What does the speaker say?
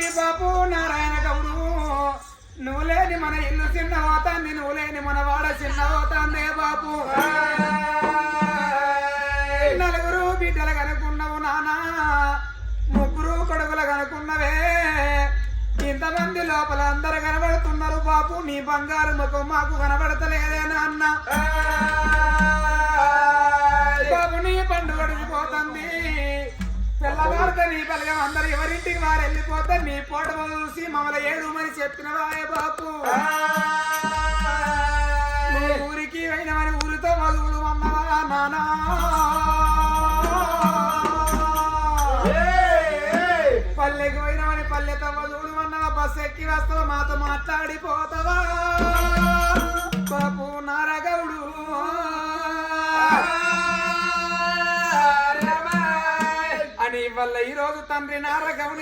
బాపు నారాయణ గౌడు నువ్వు లేని మన ఇల్లు చిన్నవోతాంది నువ్వు లేని మన వాడ చిన్నవోతాందే బాపు నలుగురు బిడ్డలు కనుకున్నావు నానా ముగ్గురు కొడుకులు కనుకున్నవే ఇంతమంది లోపల అందరు కనబడుతున్నారు బాపు నీ బంగారు ముఖం మాకు కనబడతలేదే నాన్న బాబు నీ పండు గడిచిపోతుంది పిల్లవారితో నీ బలగం అందరు ఎవరింటికి వారు వెళ్ళిపోతే నీ పోటలు చూసి మమ్మల్ని ఏడుమని చెప్పినవాయే బాపు ఊరికి అయినవని ఊరితో మధువులు అన్నవా నానా పల్లెకి పోయినవని పల్లెతో మధువులు అన్నవా బస్సు ఎక్కి వస్తావా మాతో మాట్లాడిపోతావా బాపు నారగౌడు అని వల్ల ఈరోజు తండ్రి నారగౌని